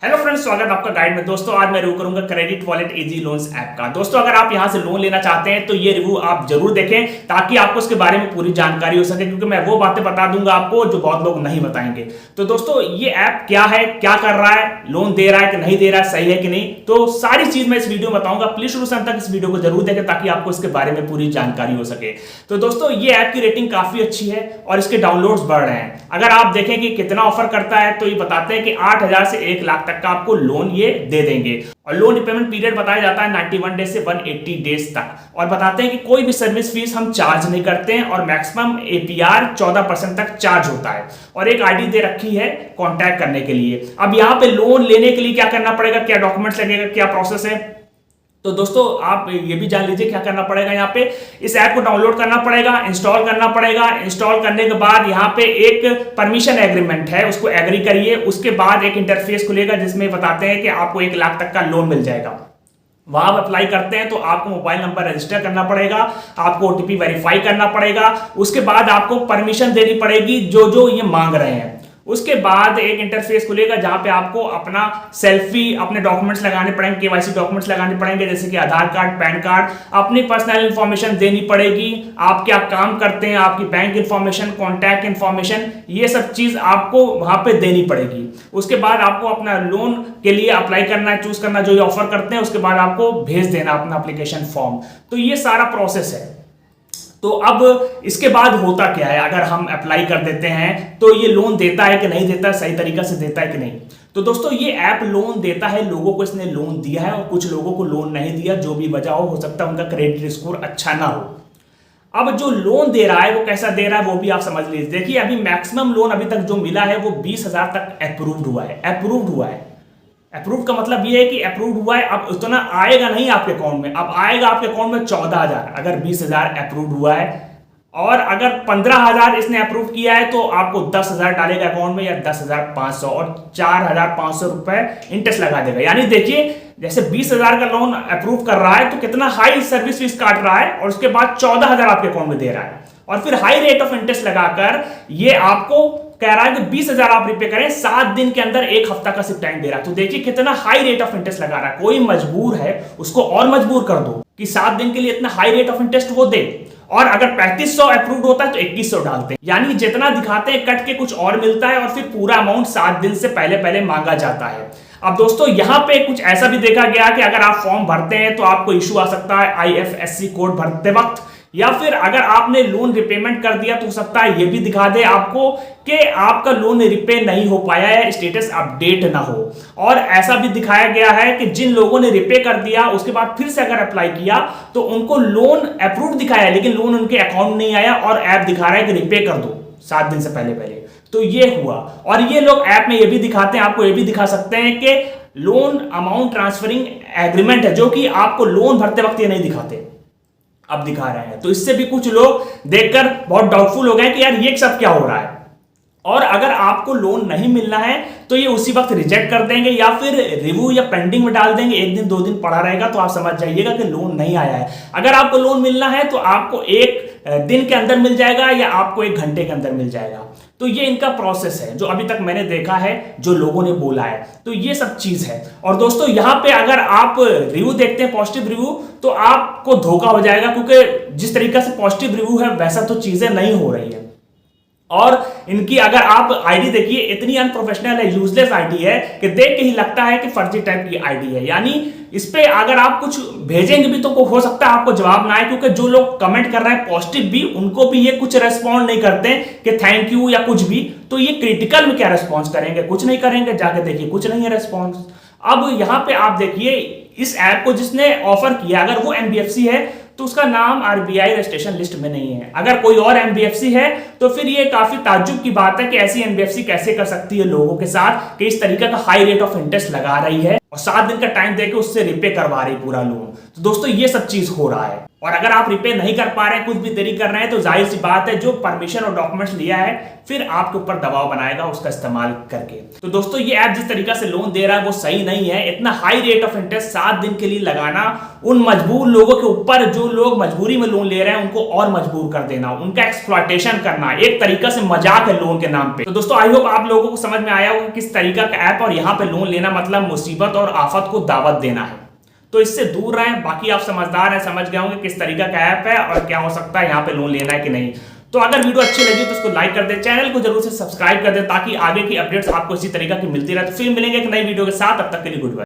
Hello friends, स्वागत आपका guide में। दोस्तों आज मैं रिव्यू करूंगा credit wallet easy loans app का। दोस्तों अगर आप यहां से लोन लेना चाहते हैं तो ये रिव्यू आप जरूर देखें ताकि आपको इसके बारे में पूरी जानकारी हो सके, क्योंकि मैं वो बातें बता दूंगा आपको जो बहुत लोग नहीं बताएंगे। तो दोस्तों ये ऐप क्या है, क्या कर रहा है, लोन दे रहा है कि नहीं दे रहा है, सही है कि नहीं, तो सारी चीज मैं इस वीडियो में बताऊंगा। प्लीज शुरू से अंत तक इस वीडियो को जरूर देखें ताकि आपको इसके बारे में पूरी जानकारी हो सके। तो दोस्तों ये ऐप की रेटिंग काफी अच्छी है और इसके डाउनलोड्स बढ़ रहे हैं। अगर आप देखें कि कितना ऑफर करता है तो ये बताते हैं कि 8,000 से 1 लाख तक का आपको लोन ये दे देंगे और लोन रिपेमेंट पीरियड बताया जाता है 91 डेज से 180 डेज तक। और बताते हैं कि कोई भी सर्विस फीस हम चार्ज नहीं करते हैं और मैक्सिमम एपीआर 14% तक चार्ज होता है। और एक आईडी दे रखी है कांटेक्ट करने के लिए। अब यहां पे लोन लेने के लिए क्या करना पड़ेगा, क्या डॉक्यूमेंट्स लगेगा, क्या प्रोसेस है, तो दोस्तों आप ये भी जान लीजिए क्या करना पड़ेगा। यहाँ पे इस ऐप को डाउनलोड करना पड़ेगा, इंस्टॉल करना पड़ेगा। इंस्टॉल करने के बाद यहाँ पे एक परमिशन एग्रीमेंट है, उसको एग्री करिए। उसके बाद एक इंटरफेस खुलेगा जिसमें बताते हैं कि आपको 1 लाख तक का लोन मिल जाएगा। वहां आप अप्लाई करते हैं तो आपको मोबाइल नंबर रजिस्टर करना पड़ेगा, आपको ओटीपी वेरीफाई करना पड़ेगा। उसके बाद आपको परमिशन देनी पड़ेगी जो जो ये मांग रहे हैं। उसके बाद एक इंटरफेस खुलेगा जहां पे आपको अपना सेल्फी, अपने डॉक्यूमेंट्स लगाने पड़ेंगे, केवाईसी डॉक्यूमेंट्स लगाने पड़ेंगे, जैसे कि आधार कार्ड, पैन कार्ड, अपनी पर्सनल इंफॉर्मेशन देनी पड़ेगी, आप क्या काम करते हैं, आपकी बैंक इंफॉर्मेशन, कॉन्टैक्ट इंफॉर्मेशन, ये सब चीज आपको वहां पे देनी पड़ेगी। उसके बाद आपको अपना लोन के लिए अप्लाई करना है, चूज करना जो ये ऑफर करते हैं। उसके बाद आपको भेज देना अपना एप्लीकेशन फॉर्म। तो ये सारा प्रोसेस है। तो अब इसके बाद होता क्या है, अगर हम अप्लाई कर देते हैं तो ये लोन देता है कि नहीं देता, सही तरीका से देता है कि नहीं। तो दोस्तों ये ऐप लोन देता है, लोगों को इसने लोन दिया है और कुछ लोगों को लोन नहीं दिया, जो भी वजह हो सकता है उनका क्रेडिट स्कोर अच्छा ना हो। अब जो लोन दे रहा है वो कैसा दे रहा है वो भी आप समझ लीजिए। देखिए अभी मैक्सिमम लोन अभी तक जो मिला है वो 20,000 तक अप्रूव्ड हुआ है। अप्रूव्ड हुआ है, अप्रूव का मतलब ये है कि अप्रूव हुआ है। अब उतना आएगा नहीं आपके अकाउंट में, अब आएगा आपके अकाउंट में 14,000 अगर 20,000 अप्रूव हुआ है। और अगर 15,000 इसने अप्रूव किया है तो आपको 10,000 डालेगा अकाउंट में, या 10,500 और 4,500 रुपए इंटरेस्ट लगा देगा। यानी देखिए जैसे 20,000 का लोन अप्रूव कर रहा है तो कितना हाई सर्विस फीस काट रहा है और उसके बाद 14,000 आपके अकाउंट में दे रहा है और फिर हाई रेट ऑफ इंटरेस्ट लगाकर ये आपको कह रहा है कि 20,000 आप रिपे करें 7 दिन के अंदर, 1 हफ्ता का सिर्फ टाइम दे रहा है। तो देखिए कितना हाई रेट ऑफ इंटरेस्ट लगा रहा है। कोई मजबूर है उसको और मजबूर कर दो कि 7 दिन के लिए इतना हाई रेट ऑफ इंटरेस्ट वो दे। और अगर 3,500 अप्रूव्ड होता है तो 2,100 डालते हैं, यानी जितना दिखाते हैं कट के कुछ और मिलता है और फिर पूरा अमाउंट 7 दिन से पहले पहले मांगा जाता है। अब दोस्तों यहां पे कुछ ऐसा भी देखा गया कि अगर आप फॉर्म भरते हैं तो आपको इशू आ सकता है IFSC कोड भरते वक्त, या फिर अगर आपने लोन रिपेमेंट कर दिया तो हो सकता है ये भी दिखा दे आपको कि आपका लोन रिपे नहीं हो पाया है, स्टेटस अपडेट ना हो। और ऐसा भी दिखाया गया है कि जिन लोगों ने रिपे कर दिया उसके बाद फिर से अगर अप्लाई किया तो उनको लोन अप्रूव दिखाया लेकिन लोन उनके अकाउंट नहीं आया और ऐप दिखा रहा है कि रिपे कर दो 7 दिन से पहले पहले। तो ये हुआ। और ये लोग ऐप में ये भी दिखाते हैं, आपको ये भी दिखा सकते हैं कि लोन अमाउंट ट्रांसफरिंग एग्रीमेंट है, जो कि आपको लोन भरते वक्त ये नहीं दिखाते, अब दिखा रहे हैं। तो इससे भी कुछ लोग देखकर बहुत डाउटफुल हो गए कि यार ये सब क्या हो रहा है। और अगर आपको लोन नहीं मिलना है तो ये उसी वक्त रिजेक्ट कर देंगे या फिर रिव्यू या पेंडिंग में डाल देंगे। 1 दिन 2 दिन पड़ा रहेगा तो आप समझ जाइएगा कि लोन नहीं आया है। अगर आपको लोन मिलना है तो आपको 1 दिन के अंदर मिल जाएगा या आपको 1 घंटे के अंदर मिल जाएगा। तो ये इनका प्रोसेस है जो अभी तक मैंने देखा है, जो लोगों ने बोला है। तो ये सब चीज है। और दोस्तों यहां पे अगर आप रिव्यू देखते हैं, पॉजिटिव रिव्यू, तो आपको धोखा हो जाएगा, क्योंकि जिस तरीके से पॉजिटिव रिव्यू है वैसा तो चीजें नहीं हो रही है। और इनकी अगर आप आईडी देखिए इतनी अनप्रोफेशनल है, यूजलेस आईडी है कि देख के ही लगता है कि फर्जी टाइप की आईडी है। यानी इस पे अगर आप कुछ भेजेंगे भी तो हो सकता है आपको जवाब ना आए, क्योंकि जो लोग कमेंट कर रहे हैं पॉजिटिव भी, उनको भी ये कुछ रेस्पॉन्ड नहीं करते कि थैंक यू या कुछ भी। तो ये क्रिटिकल में क्या रेस्पॉन्स करेंगे, कुछ नहीं करेंगे। जाके देखिए कुछ नहीं है रेस्पॉन्स। अब यहां पे आप देखिए इस ऐप को जिसने ऑफर किया अगर वो NBFC है तो उसका नाम RBI रजिस्ट्रेशन लिस्ट में नहीं है। अगर कोई और NBFC है तो फिर ये काफी ताज्जुब की बात है कि ऐसी NBFC कैसे कर सकती है लोगों के साथ कि इस तरीके का हाई रेट ऑफ इंटरेस्ट लगा रही है। और 7 दिन का टाइम देके उससे रिपे करवा रही पूरा लोन। तो दोस्तों ये सब चीज हो रहा है, और अगर आप रिपे नहीं कर पा रहे हैं, कुछ भी देरी कर रहे हैं, तो जाहिर सी बात है जो परमिशन और डॉक्यूमेंट्स लिया है फिर आपके ऊपर दबाव बनाएगा उसका इस्तेमाल करके। तो दोस्तों ये ऐप जिस तरीका से लोन दे रहा है वो सही नहीं है। इतना हाई रेट ऑफ इंटरेस्ट 7 दिन के लिए लगाना उन मजबूर लोगों के ऊपर, जो लोग मजबूरी में लोन ले रहे हैं उनको और मजबूर कर देना, उनका एक्सप्लॉयटेशन करना, एक तरीका से मजाक है लोन के नाम पे। तो दोस्तों आई होप आप लोगों को समझ में आया होगा किस तरीका का ऐप, और यहाँ पे लोन लेना मतलब मुसीबत और आफत को दावत देना है। तो इससे दूर रहें। बाकी आप समझदार हैं, समझ गए होंगे किस तरीका का ऐप है और क्या हो सकता है यहाँ पे लोन लेना है कि नहीं। तो अगर वीडियो अच्छी लगी तो उसको लाइक कर दे, चैनल को जरूर से सब्सक्राइब कर दे ताकि आगे की अपडेट्स आपको इसी तरीका की मिलती रहे। तो फिर मिलेंगे एक नई वीडियो के साथ, तब तक के लिए गुड बाय।